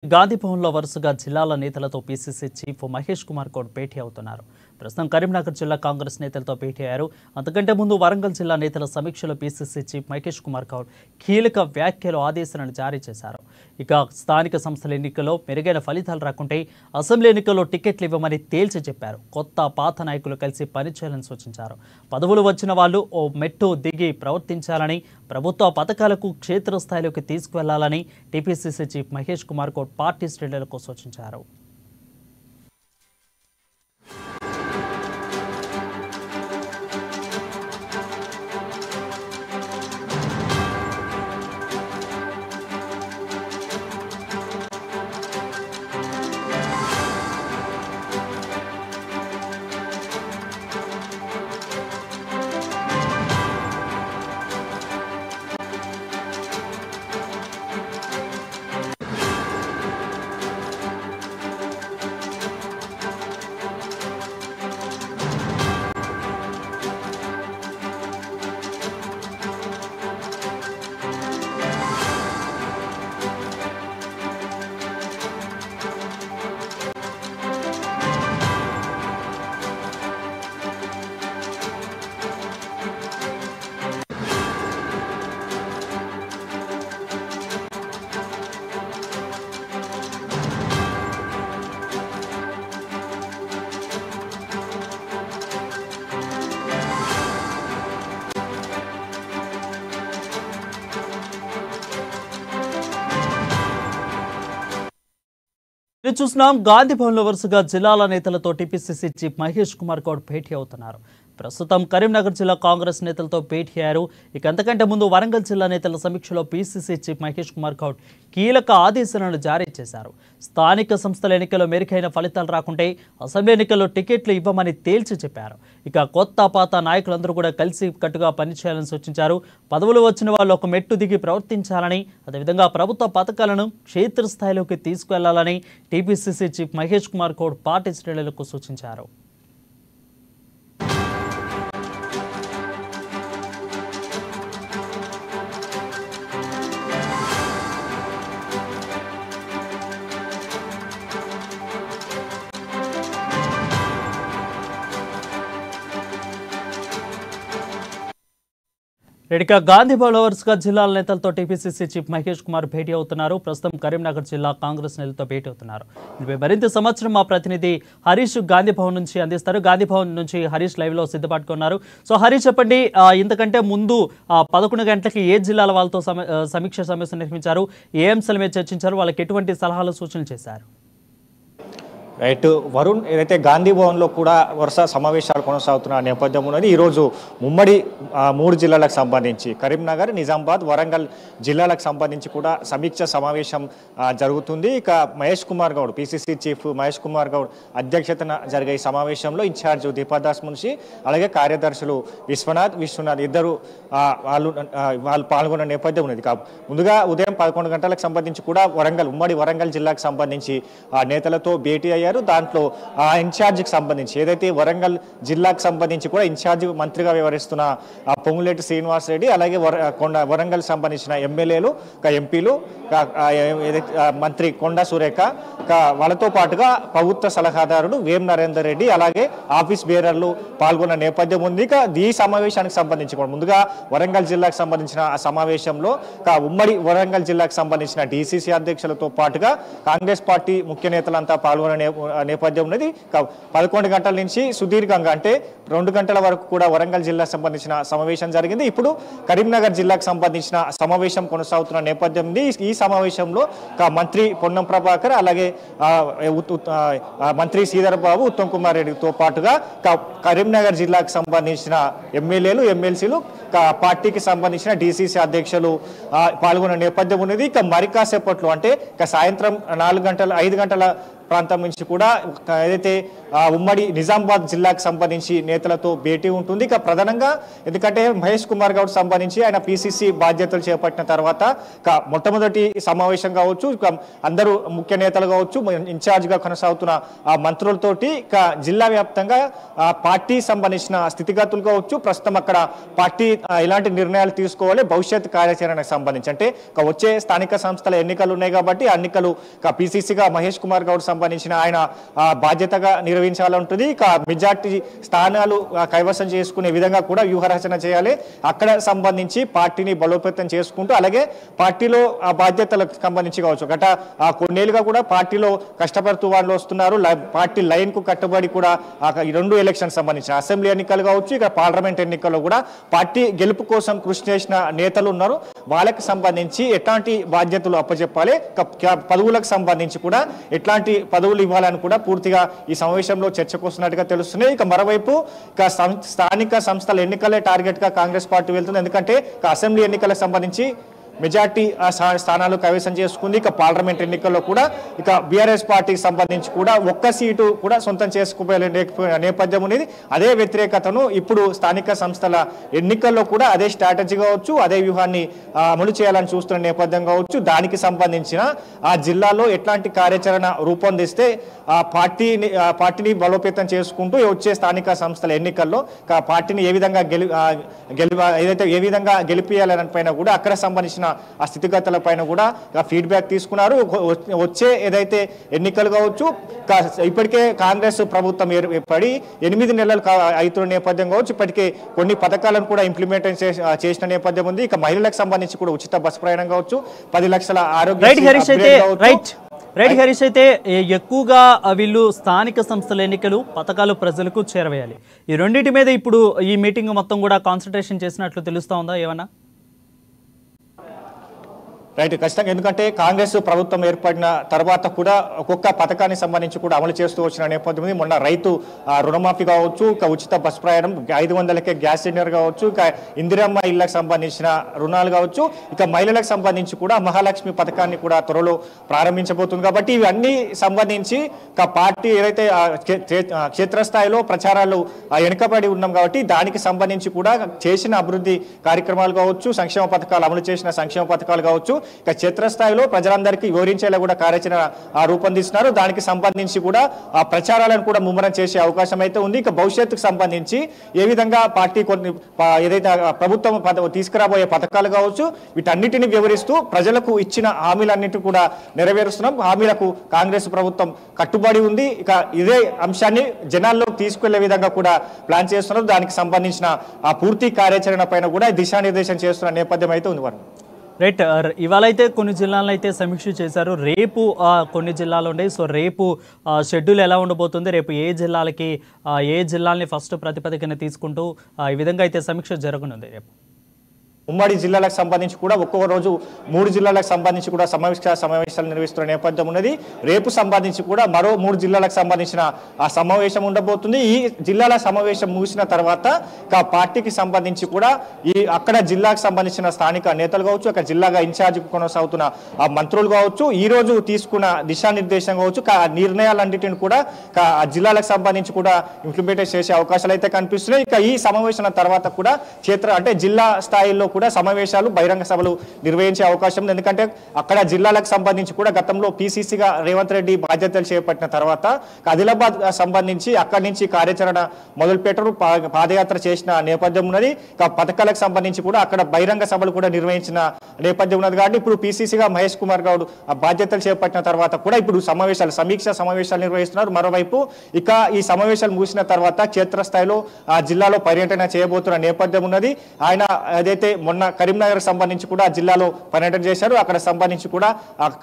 గాంధీ భవన్లో వరుసగా జిల్లాల నేతలతో పీసీసీ చీఫ్ మహేష్ కుమార్ గౌడ్ భేటీ అవుతున్నారు. ప్రస్తుతం కరీంనగర్ జిల్లా కాంగ్రెస్ నేతలతో భేటీ అయ్యారు. అంతకంటే ముందు వరంగల్ జిల్లా నేతల సమీక్షలో పీసీసీ చీఫ్ మహేష్ కుమార్ గౌడ్ కీలక వ్యాఖ్యలు ఆదేశాలను జారీ చేశారు. ఇక స్థానిక సంస్థల ఎన్నికల్లో మెరుగైన ఫలితాలు రాకుంటే అసెంబ్లీ ఎన్నికల్లో టికెట్లు ఇవ్వమని తేల్చి చెప్పారు. కొత్త పాత నాయకులు కలిసి పనిచేయాలని సూచించారు. పదవులు వచ్చిన వాళ్ళు ఓ మెట్టు దిగి ప్రవర్తించాలని, ప్రభుత్వ పథకాలకు క్షేత్రస్థాయిలోకి తీసుకువెళ్లాలని TPCC chief Mahesh Kumar Goud party శ్రేణులకు సూచించారు. చూస్తున్నాం గాంధీ భవన్లో వరుసగా జిల్లాల నేతలతో టీపీసీసీ చీఫ్ మహేష్ కుమార్ గౌడ్ భేటీ అవుతున్నారు. ప్రస్తుతం కరీంనగర్ జిల్లా కాంగ్రెస్ నేతలతో భేటీ అయ్యారు. ఇక అంతకంటే ముందు వరంగల్ జిల్లా నేతల సమీక్షలో పీసీసీ చీఫ్ మహేష్ కుమార్ గౌడ్ కీలక ఆదేశాలను జారీ చేశారు. స్థానిక సంస్థల ఎన్నికల్లో మెరుగైన ఫలితాలు రాకుంటే అసెంబ్లీ ఎన్నికల్లో టికెట్లు ఇవ్వమని తేల్చి చెప్పారు. ఇక కొత్త పాత నాయకులందరూ కూడా కలిసి కట్టుగా పనిచేయాలని సూచించారు. పదవులు వచ్చిన వాళ్ళు ఒక మెట్టు దిగి ప్రవర్తించాలని, అదేవిధంగా ప్రభుత్వ పథకాలను క్షేత్రస్థాయిలోకి తీసుకువెళ్లాలని TPCC chief Mahesh Kumar Goud party శ్రేణులకు సూచించారు. ఇక గాంధీ భవన్లో వరుసగా జిల్లాల నేతలతో టీపీసీసీ చీఫ్ మహేష్ కుమార్ భేటీ అవుతున్నారు. ప్రస్తుతం కరీంనగర్ జిల్లా కాంగ్రెస్ నేతలతో భేటీ అవుతున్నారు. దీనిపై మరింత సమాచారం మా ప్రతినిధి హరీష్ గాంధీ భవన్ నుంచి అందిస్తారు. గాంధీ భవన్ నుంచి హరీష్ లైవ్ లో సిద్ధపాటుగా ఉన్నారు. సో హరీష్, చెప్పండి, ఇంతకంటే ముందు 11 గంటలకి ఏ జిల్లాల వాళ్ళతో సమీక్ష సమావేశం నిర్వహించారు, ఏ అంశాల మీద చర్చించారు, వాళ్ళకి ఎటువంటి సలహాలు సూచనలు చేశారు? రైట్ వరుణ్, ఏదైతే గాంధీ భవన్లో కూడా వరుస సమావేశాలు కొనసాగుతున్న నేపథ్యం ఉన్నది. ఈరోజు ఉమ్మడి 3 జిల్లాలకు సంబంధించి కరీంనగర్, నిజామాబాద్, వరంగల్ జిల్లాలకు సంబంధించి కూడా సమీక్ష సమావేశం జరుగుతుంది. ఇక మహేష్ కుమార్ గౌడ్, పీసీసీ చీఫ్ మహేష్ కుమార్ గౌడ్ అధ్యక్షతన జరిగే ఈ సమావేశంలో ఇన్ఛార్జ్ దీపాదాస్ మున్షి, అలాగే కార్యదర్శులు విశ్వనాథ్ ఇద్దరు వాళ్ళు పాల్గొన్న నేపథ్యం ఉన్నది. ముందుగా ఉదయం 11 గంటలకు సంబంధించి కూడా ఉమ్మడి వరంగల్ జిల్లాకు సంబంధించి నేతలతో భేటీ అయ్యారు. దాంట్లో ఆ ఇన్ఛార్జికి సంబంధించి ఏదైతే వరంగల్ జిల్లాకు సంబంధించి కూడా ఇన్ఛార్జి మంత్రిగా వ్యవహరిస్తున్న పొంగులేటి శ్రీనివాస్ రెడ్డి, అలాగే వరంగల్ సంబంధించిన ఎమ్మెల్యేలు, ఎంపీలు, మంత్రి కొండా సురేఖ, వాళ్ళతో పాటుగా ప్రభుత్వ సలహాదారుడు వేం నరేందర్ రెడ్డి, అలాగే ఆఫీస్ బేరర్లు పాల్గొన్న నేపథ్యం ఉంది. ఇక ఈ సమావేశానికి సంబంధించి కూడా ముందుగా వరంగల్ జిల్లాకు సంబంధించిన ఆ సమావేశంలో ఉమ్మడి వరంగల్ జిల్లాకు సంబంధించిన డీసీసీ అధ్యక్షులతో పాటుగా కాంగ్రెస్ పార్టీ ముఖ్య నేతలంతా పాల్గొన్న నేపథ్యం ఉన్నది. 11 గంటల నుంచి సుదీర్ఘంగా అంటే 2 గంటల వరకు కూడా వరంగల్ జిల్లాకు సంబంధించిన సమావేశం జరిగింది. ఇప్పుడు కరీంనగర్ జిల్లాకు సంబంధించిన సమావేశం కొనసాగుతున్న నేపథ్యం ఉంది. ఈ సమావేశంలో మంత్రి పొన్నం ప్రభాకర్, అలాగే మంత్రి శ్రీధర్ బాబు, ఉత్తమ్ కుమార్ రెడ్డితో పాటుగా కరీంనగర్ జిల్లాకు సంబంధించిన ఎమ్మెల్యేలు, ఎమ్మెల్సీలు, పార్టీకి సంబంధించిన డీసీసీ అధ్యక్షులు పాల్గొన్న నేపథ్యం ఉన్నది. ఇక మరి కాసేపట్లో అంటే సాయంత్రం 5 గంటల ప్రాంతం నుంచి కూడా ఏదైతే ఉమ్మడి నిజామాబాద్ జిల్లాకు సంబంధించి నేతలతో భేటీ ఉంటుంది. ఇక ప్రధానంగా ఎందుకంటే మహేష్ కుమార్ గౌడ్ సంబంధించి ఆయన పిసిసి బాధ్యతలు చేపట్టిన తర్వాత మొట్టమొదటి సమావేశం కావచ్చు, అందరూ ముఖ్య నేతలు కావచ్చు, ఇన్ఛార్జ్గా కొనసాగుతున్న మంత్రులతోటి జిల్లా వ్యాప్తంగా పార్టీ సంబంధించిన స్థితిగతులు కావచ్చు, ప్రస్తుతం అక్కడ పార్టీ ఎలాంటి నిర్ణయాలు తీసుకోవాలి, భవిష్యత్ కార్యాచరణకు సంబంధించి అంటే వచ్చే స్థానిక సంస్థల ఎన్నికలు ఉన్నాయి కాబట్టి ఆ ఎన్నికలు పిసిసిగా మహేష్ కుమార్ గౌడ్ సంబంధించిన ఆయన బాధ్యతగా నిర్వహించాలంటుంది. మెజార్టీ స్థానాలు కైవసం చేసుకునే విధంగా కూడా వ్యూహరచన చేయాలి. అక్కడ సంబంధించి పార్టీని బలోపేతం చేసుకుంటూ అలాగే పార్టీలో ఆ బాధ్యతలకు సంబంధించి కావచ్చు గత కొన్నేళ్లుగా కూడా పార్టీలో కష్టపడుతూ వాళ్ళు వస్తున్నారు. పార్టీ లైన్ కు కట్టుబడి కూడా ఈ 2 ఎలక్షన్ సంబంధించి అసెంబ్లీ ఎన్నికలు కావచ్చు, ఇక పార్లమెంట్ ఎన్నికల్లో కూడా పార్టీ గెలుపు కోసం కృషి చేసిన నేతలు ఉన్నారు. వాళ్ళకి సంబంధించి ఎట్లాంటి బాధ్యతలు అప్పచెప్పాలి, పదవులకు సంబంధించి కూడా ఎట్లాంటి పదవులు ఇవ్వాలని కూడా పూర్తిగా ఈ సమావేశంలో చర్చకు వస్తున్నట్టుగా తెలుస్తున్నాయి. ఇక మరోవైపు స్థానిక సంస్థల ఎన్నికలే టార్గెట్ గా కాంగ్రెస్ పార్టీ వెళ్తుంది. ఎందుకంటే అసెంబ్లీ ఎన్నికలకు సంబంధించి మెజార్టీ స్థానాలు కైవసం చేసుకుంది. ఇక పార్లమెంట్ ఎన్నికల్లో కూడా ఇక బీఆర్ఎస్ పార్టీకి సంబంధించి కూడా ఒక్క సీటు కూడా సొంతం చేసుకోలే నేపథ్యం అనేది అదే వ్యతిరేకతను ఇప్పుడు స్థానిక సంస్థల ఎన్నికల్లో కూడా అదే స్ట్రాటజీ కావచ్చు, అదే వ్యూహాన్ని అమలు చేయాలని చూస్తున్న నేపథ్యం కావచ్చు. దానికి సంబంధించిన ఆ జిల్లాలో ఎట్లాంటి కార్యాచరణ రూపొందిస్తే పార్టీని బలోపేతం చేసుకుంటూ వచ్చే స్థానిక సంస్థల ఎన్నికల్లో పార్టీని ఏ విధంగా ఏ విధంగా గెలిపియాలని పైన కూడా అక్కడ సంబంధించిన ఆ స్థితిగతుల పైన కూడా ఫీడ్బ్యాక్ తీసుకున్నారు. వచ్చే ఏదైతే ఎన్నికలు కావచ్చు, ఇప్పటికే కాంగ్రెస్ ప్రభుత్వం ఏర్పడి 8 నెలలు అవుతున్న నేపథ్యం కావచ్చు, ఇప్పటికే కొన్ని పథకాలను కూడా ఇంప్లిమెంట్ చేసిన నేపథ్యం ఉంది. ఇక మహిళలకు సంబంధించి కూడా ఉచిత బస్ ప్రయాణం కావచ్చు, 10 లక్షల ఆరోగ్య రైట్ హరీష్ అయితే ఎక్కువగా వీళ్ళు స్థానిక సంస్థల ఎన్నికలు పథకాలు ప్రజలకు చేరవేయాలి. ఈ రెండింటి మీద ఇప్పుడు ఈ మీటింగ్ మొత్తం కూడా కాన్సన్ట్రేషన్ చేసినట్లు తెలుస్తా ఉందా ఏమన్నా? రైట్, ఖచ్చితంగా. ఎందుకంటే కాంగ్రెస్ ప్రభుత్వం ఏర్పడిన తర్వాత కూడా ఒక్కొక్క పథకానికి సంబంధించి కూడా అమలు చేస్తూ వచ్చిన నేపథ్యం ఉంది. మొన్న రైతు రుణమాఫీ కావచ్చు, ఇక ఉచిత బస్ ప్రయాణం, 500కే గ్యాస్ సిలిండర్ కావచ్చు, ఇక ఇందిరమ్మ ఇళ్లకు సంబంధించిన రుణాలు కావచ్చు, ఇక మహిళలకు సంబంధించి కూడా మహాలక్ష్మి పథకాన్ని కూడా త్వరలో ప్రారంభించబోతుంది. కాబట్టి ఇవన్నీ సంబంధించి పార్టీ ఏదైతే క్షేత్రస్థాయిలో ప్రచారాలు వెనుకబడి ఉన్నాం కాబట్టి దానికి సంబంధించి కూడా చేసిన అభివృద్ధి కార్యక్రమాలు కావచ్చు, సంక్షేమ పథకాలు అమలు చేసిన సంక్షేమ పథకాలు కావచ్చు, ఇక క్షేత్రస్థాయిలో ప్రజలందరికీ వివరించేలా కూడా కార్యాచరణ రూపొందిస్తున్నారు. దానికి సంబంధించి కూడా ఆ ప్రచారాలను కూడా ముమ్మరం చేసే అవకాశం అయితే ఉంది. ఇక భవిష్యత్తుకు సంబంధించి ఏ విధంగా పార్టీ కొన్ని ఏదైతే ప్రభుత్వం తీసుకురాబోయే పథకాలు కావచ్చు వీటన్నిటిని వివరిస్తూ ప్రజలకు ఇచ్చిన హామీలన్నింటినీ కూడా నెరవేరుస్తున్నాం. హామీలకు కాంగ్రెస్ ప్రభుత్వం కట్టుబడి ఉంది. ఇక ఇదే అంశాన్ని జనాల్లోకి తీసుకెళ్లే విధంగా కూడా ప్లాన్ చేస్తున్నారు. దానికి సంబంధించిన ఆ పూర్తి కార్యాచరణ పైన కూడా దిశానిర్దేశం చేస్తున్న నేపథ్యం అయితే ఉంది. రైట్, ఇవాళ అయితే కొన్ని జిల్లాలను అయితే సమీక్ష చేశారు. రేపు కొన్ని జిల్లాలు ఉన్నాయి. సో రేపు షెడ్యూల్ ఎలా ఉండబోతుంది, రేపు ఏ జిల్లాల్ని ఫస్ట్ ప్రతిపదికన తీసుకుంటూ ఈ విధంగా అయితే సమీక్ష జరగనుంది. రేపు ఉమ్మడి జిల్లాలకు సంబంధించి కూడా ఒక్కొక్క రోజు 3 జిల్లాలకు సంబంధించి కూడా సమావేశాలు నిర్వహిస్తున్న నేపథ్యం ఉన్నది. రేపు సంబంధించి కూడా మరో 3 జిల్లాలకు సంబంధించిన ఆ సమావేశం ఉండబోతుంది. ఈ జిల్లాల సమావేశం ముగిసిన తర్వాత పార్టీకి సంబంధించి కూడా అక్కడ జిల్లాకు సంబంధించిన స్థానిక నేతలు కావచ్చు, అక్కడ జిల్లాగా ఇన్ఛార్జ్ కొనసాగుతున్న ఆ మంత్రులు కావచ్చు, ఈ రోజు తీసుకున్న దిశానిర్దేశం కావచ్చు, నిర్ణయాలన్నింటిని కూడా ఆ జిల్లాలకు సంబంధించి కూడా ఇంప్లిమెంట్ చేసే అవకాశాలు అయితే కనిపిస్తున్నాయి. ఇక ఈ సమావేశం తర్వాత కూడా జిల్లా స్థాయిలో కూడా సమావేశాలు బహిరంగ సభలు నిర్వహించే అవకాశం ఉంది. ఎందుకంటే అక్కడ జిల్లాలకు సంబంధించి కూడా గతంలో పిసిసిగా రేవంత్ రెడ్డి బాధ్యతలు చేపట్టిన తర్వాత ఆదిలాబాద్ సంబంధించి అక్కడి నుంచి కార్యాచరణ మొదలుపెట్టరు, పాదయాత్ర చేసిన నేపథ్యం ఉన్నది. పథకాలకు సంబంధించి కూడా అక్కడ బహిరంగ సభలు కూడా నిర్వహించిన నేపథ్యం ఉన్నది. కాబట్టి ఇప్పుడు పిసిసిగా మహేష్ కుమార్ గౌడ్ బాధ్యతలు చేపట్టిన తర్వాత కూడా ఇప్పుడు సమీక్ష సమావేశాలు నిర్వహిస్తున్నారు. మరోవైపు ఈ సమావేశాలు ముగిసిన తర్వాత క్షేత్రస్థాయిలో ఆ జిల్లాలో పర్యటన చేయబోతున్న నేపథ్యం ఉన్నది. ఆయన ఏదైతే మొన్న కరీంనగర్ సంబంధించి కూడా జిల్లాలో పర్యటన చేశారు. అక్కడ సంబంధించి కూడా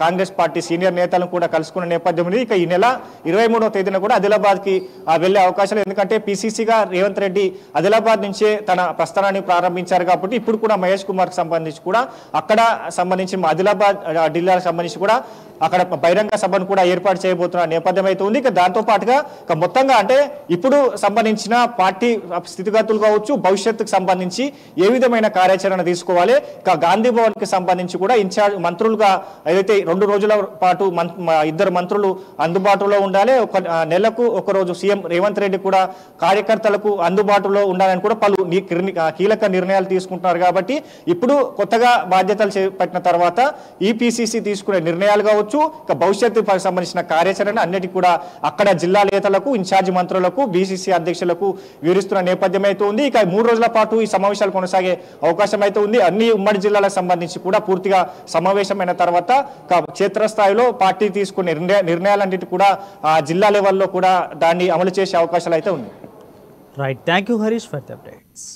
కాంగ్రెస్ పార్టీ సీనియర్ నేతలను కూడా కలుసుకున్న నేపథ్యం ఉంది. ఇక ఈ నెల 23వ తేదీన కూడా ఆదిలాబాద్ కి వెళ్లే అవకాశాలు, ఎందుకంటే పిసిసిగా రేవంత్ రెడ్డి ఆదిలాబాద్ నుంచే తన ప్రస్థానాన్ని ప్రారంభించారు. కాబట్టి ఇప్పుడు కూడా మహేష్ కుమార్ కి సంబంధించి కూడా అక్కడ సంబంధించి ఆదిలాబాద్ జిల్లాకు సంబంధించి కూడా అక్కడ బహిరంగ సభను కూడా ఏర్పాటు చేయబోతున్న నేపథ్యం అయితే ఉంది. ఇక దాంతో పాటుగా మొత్తంగా అంటే ఇప్పుడు సంబంధించిన పార్టీ స్థితిగతులు కావచ్చు, భవిష్యత్తుకు సంబంధించి ఏ విధమైన కార్యాచరణ తీసుకోవాలి, ఇక గాంధీ భవన్ కి సంబంధించి కూడా ఇన్ఛార్జ్ మంత్రులుగా ఏదైతే 2 రోజుల పాటు ఇద్దరు మంత్రులు అందుబాటులో ఉండాలి, నెలకు ఒక రోజు సీఎం రేవంత్ రెడ్డి కూడా కార్యకర్తలకు అందుబాటులో ఉండాలని కూడా పలు కీలక నిర్ణయాలు తీసుకుంటున్నారు. కాబట్టి ఇప్పుడు కొత్తగా బాధ్యతలు చేపట్టిన తర్వాత ఈపీసీసీ తీసుకునే నిర్ణయాలు కావచ్చు, ఇక భవిష్యత్తు సంబంధించిన కార్యాచరణ అన్నిటి కూడా అక్కడ జిల్లా నేతలకు, ఇన్ఛార్జి మంత్రులకు, బీసీసీ అధ్యక్షులకు వివరిస్తున్న నేపథ్యం అయితే ఉంది. ఇక 3 రోజుల పాటు ఈ సమావేశాలు కొనసాగే అవకాశం అయితే ఉంది. అన్ని ఉమ్మడి జిల్లాలకు సంబంధించి కూడా పూర్తిగా సమావేశమైన తర్వాత క్షేత్రస్థాయిలో పార్టీ తీసుకునే నిర్ణయాలన్నిటి కూడా జిల్లా లెవెల్లో కూడా దాన్ని అమలు చేసే అవకాశాలు అయితే ఉంది. Right, thank you Harish for the updates.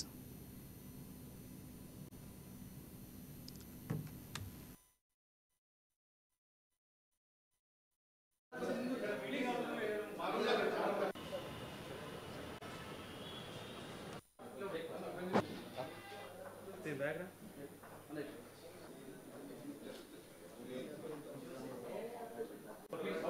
background